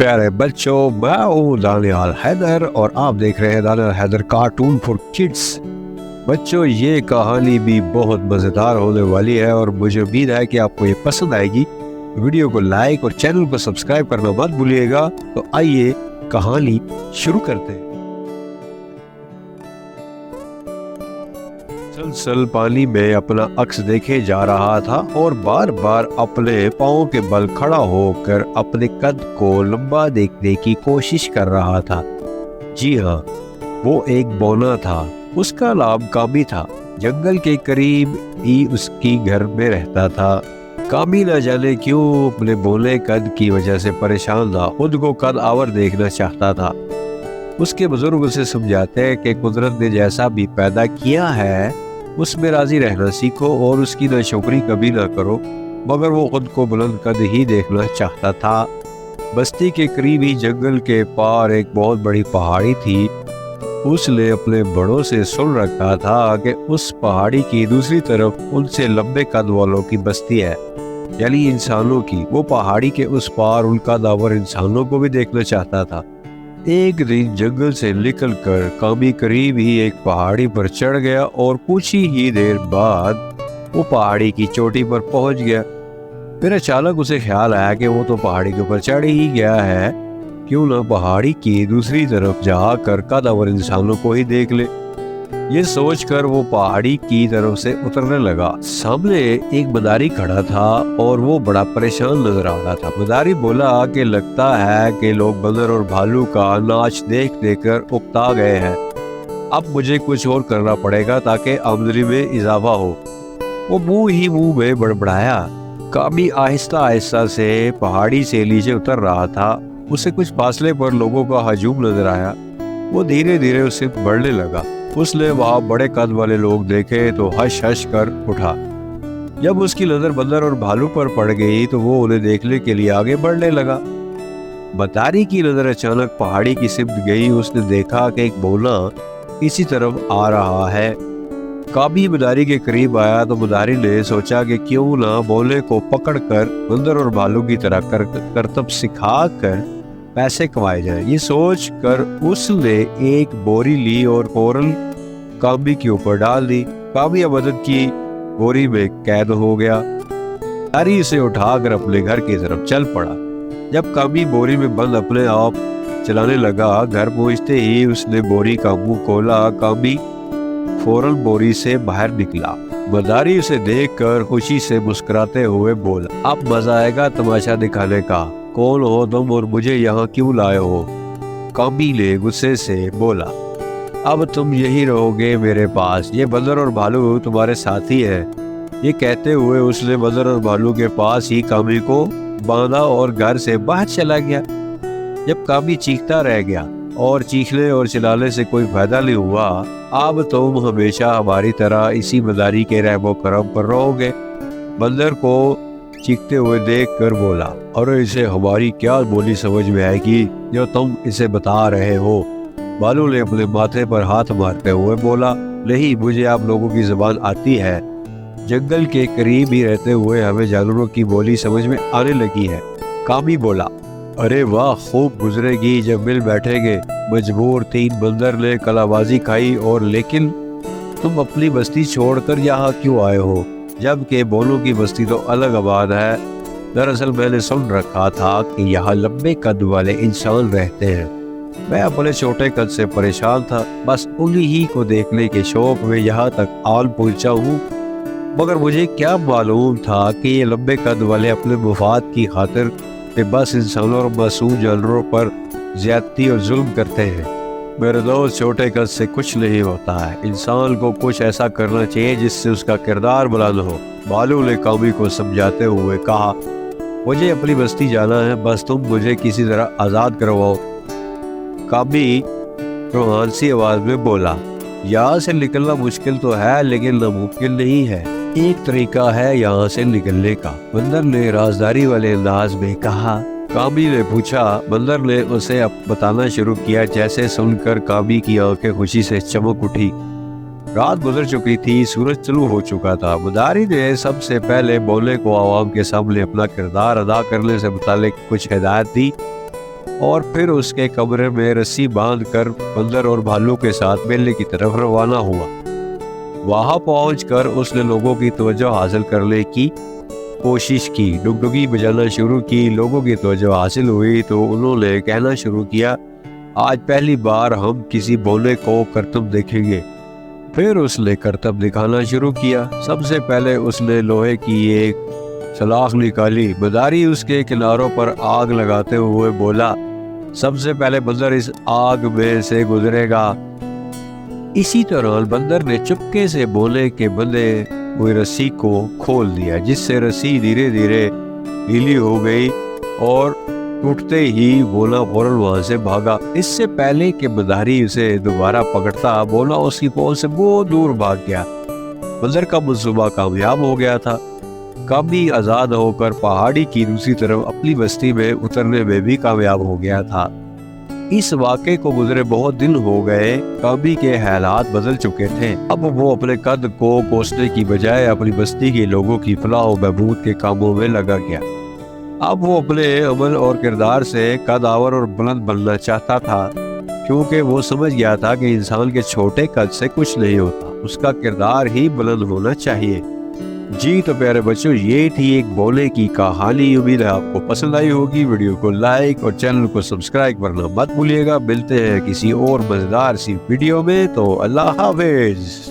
प्यारे बच्चों, मैं हूँ दानियाल हैदर और आप देख रहे हैं Danial Haider cartoon for kids. बच्चों, ये कहानी भी बहुत मज़ेदार होने वाली है और मुझे उम्मीद है कि आपको ये पसंद आएगी। वीडियो को लाइक और चैनल को सब्सक्राइब करना मत भूलिएगा। तो आइए कहानी शुरू करते हैं। सलसल पानी में अपना अक्स देखे जा रहा था और बार बार अपने पाँव के बल खड़ा होकर अपने कद को लंबा देखने की कोशिश कर रहा था। जी हाँ, वो एक बौना था। उसका नाम कामी था। जंगल के करीब ही उसकी घर में रहता था। कामी न जाने क्यों अपने बोले कद की वजह से परेशान था। खुद को कद आवर देखना चाहता था। उसके बुजुर्ग उसे समझाते हैं कि कुदरत ने जैसा भी पैदा किया है उसमें राजी रहना सीखो और उसकी नाशुक्री कभी ना करो। मगर वो खुद को बुलंद कद ही देखना चाहता था। बस्ती के करीब ही जंगल के पार एक बहुत बड़ी पहाड़ी थी। उसने अपने बड़ों से सुन रखा था कि उस पहाड़ी की दूसरी तरफ उनसे लंबे कद वालों की बस्ती है, यानी इंसानों की। वो पहाड़ी के उस पार उनका दावर इंसानों को भी देखना चाहता था। एक दिन जंगल से निकलकर कामी करीब ही एक पहाड़ी पर चढ़ गया और कुछ ही देर बाद वो पहाड़ी की चोटी पर पहुंच गया। फिर अचानक उसे ख्याल आया कि वो तो पहाड़ी के ऊपर चढ़ ही गया है, क्यों ना पहाड़ी की दूसरी तरफ जाकर कदावर इंसानों को ही देख ले। ये सोचकर वो पहाड़ी की तरफ से उतरने लगा। सामने एक मदारी खड़ा था और वो बड़ा परेशान नजर आ रहा था। मदारी बोला कि लगता है कि लोग बंदर और भालू का नाच देख देकर उकता गए हैं। अब मुझे कुछ और करना पड़ेगा ताकि आमदनी में इजाफा हो। वो मुंह ही मुंह में बड़बड़ाया। कामी आहिस्ता आहिस्ता से पहाड़ी से नीचे उतर रहा था। उसे कुछ फासले पर लोगों का हजूम नजर आया। वो धीरे धीरे उससे बढ़ने लगा। उसने वहाँ बड़े कद वाले लोग देखे तो हंस हंस कर उठा। जब उसकी नजर बंदर और भालू पर पड़ गई तो वो उन्हें देखने के लिए आगे बढ़ने लगा। मदारी की नजर अचानक पहाड़ी की सिमत गई। उसने देखा कि एक बौना इसी तरफ आ रहा है। कामी मदारी के करीब आया तो मदारी ने सोचा कि क्यों ना बौने को पकड़कर बंदर और भालू की तरह करतब सिखा कर पैसे कमाए जाए। ये सोच कर उसने एक बोरी ली और फौरन कामी के ऊपर डाल दी। कामी मदद की बोरी में कैद हो गया। मदारी उसे उठाकर अपने घर की तरफ चल पड़ा। जब कामी बोरी में बंद अपने आप चलाने लगा, घर पहुंचते ही उसने बोरी का मुंह खोला। कामी फौरन बोरी से बाहर निकला। मदारी उसे देखकर खुशी से मुस्कुराते हुए बोला, अब मजा आएगा तमाशा दिखाने का। कौन हो तुम और मुझे यहाँ क्यों लाए हो? कामी ने गुस्से से बोला, अब तुम यही रहोगे मेरे पास। ये बंदर और भालू तुम्हारे साथी हैं। ये कहते हुए उसने बंदर और भालू के पास ही कामी को बांधा और घर से बाहर चला गया। जब कामी चीखता रह गया और चीखने और चिल्लाने से कोई फायदा नहीं हुआ, अब तुम हमेशा हमारी तरह इसी मदारी के रहमो करम पर रहोगे। बंदर को चीखते हुए देखकर बोला, और इसे हमारी क्या बोली समझ में आएगी जो तुम इसे बता रहे हो? भालू ने अपने माथे पर हाथ मारते हुए बोला, नहीं, मुझे आप लोगों की जुबान आती है। जंगल के करीब ही रहते हुए हमें जानवरों की बोली समझ में आने लगी है। कामी बोला, अरे वाह, खूब गुजरेगी जब मिल बैठेंगे। मजबूर 3 बंदर ने कलाबाजी खाई। और लेकिन तुम अपनी बस्ती छोड़कर यहाँ क्यों आए हो, जबकि बोलों की बस्ती तो अलग आबाद है? दरअसल मैंने सुन रखा था कि यहाँ लंबे कद वाले इंसान रहते हैं। मैं अपने छोटे कद से परेशान था, बस उन्हीं ही को देखने के शौक में यहाँ तक आन पहुँचा हूँ। मगर मुझे क्या मालूम था कि ये लंबे कद वाले अपने मुफाद की खातिर बस इंसानों और मासूम जानवरों पर ज्यादती और जुल्म करते हैं। मेरे दोस्त, छोटे कद से कुछ नहीं होता है। इंसान को कुछ ऐसा करना चाहिए जिससे उसका किरदार बुलंद हो। भालू ने कामी को समझाते हुए कहा, मुझे अपनी बस्ती जाना है, बस तुम मुझे किसी तरह आज़ाद करवाओ। कामी रोहानसी आवाज में बोला, यहाँ से निकलना मुश्किल तो है लेकिन नामुमकिन नहीं है। एक तरीका है यहाँ से निकलने का, बंदर ने राजदारी वाले अंदाज में कहा। कामी ने पूछा। बंदर ने उसे अब बताना शुरू किया। जैसे सुनकर कामी की आंखें खुशी से चमक उठी। रात गुजर चुकी थी, सूरज तलू हो चुका था। मदारी ने सबसे पहले बोले को आवाम के सामने अपना किरदार अदा करने से मुतालिक कुछ हिदायत दी। اور پھر اس کے کمرے میں رسی باندھ کر بندر اور بھالو کے ساتھ میلے کی طرف روانہ ہوا۔ وہاں پہنچ کر اس نے لوگوں کی توجہ حاصل کرنے کی کوشش کی، ڈگڈگی بجانا شروع کی۔ لوگوں کی توجہ حاصل ہوئی تو انہوں نے کہنا شروع کیا، آج پہلی بار ہم کسی بونے کو کرتب دیکھیں گے۔ پھر اس نے کرتب دکھانا شروع کیا۔ سب سے پہلے اس نے لوہے کی ایک سلاخ نکالی۔ مداری اس کے کناروں پر آگ لگاتے ہوئے بولا، سب سے پہلے بندر اس آگ میں سے گزرے گا۔ اسی دوران بندر نے چپکے سے بونے کے بندھے ہوئی رسی کو کھول دیا، جس سے رسی دھیرے دھیرے ڈھیلی ہو گئی اور ٹوٹتے ہی بونا فوراً وہاں سے بھاگا۔ اس سے پہلے کہ مداری اسے دوبارہ پکڑتا، بونا اس کی پہنچ سے بہت دور بھاگ گیا۔ بندر کا منصوبہ کامیاب ہو گیا تھا۔ کبھی آزاد ہو کر پہاڑی کی دوسری طرف اپنی بستی میں اترنے میں بھی کامیاب ہو گیا تھا۔ اس واقعے کو گزرے بہت دن ہو گئے۔ کبھی کے حالات بدل چکے تھے۔ اب وہ اپنے قد کو کوسنے کی بجائے اپنی بستی کے لوگوں کی فلاح و بہبود کے کاموں میں لگا گیا۔ اب وہ اپنے عمل اور کردار سے قدآور اور بلند بننا چاہتا تھا، کیونکہ وہ سمجھ گیا تھا کہ انسان کے چھوٹے قد سے کچھ نہیں ہوتا، اس کا کردار ہی بلند ہونا چاہیے۔ جی تو پیارے بچوں، یہ تھی ایک بونے کی کہانی۔ امید ہے آپ کو پسند آئی ہوگی۔ ویڈیو کو لائک اور چینل کو سبسکرائب کرنا مت بھولیے گا۔ ملتے ہیں کسی اور مزیدار سی ویڈیو میں، تو اللہ حافظ۔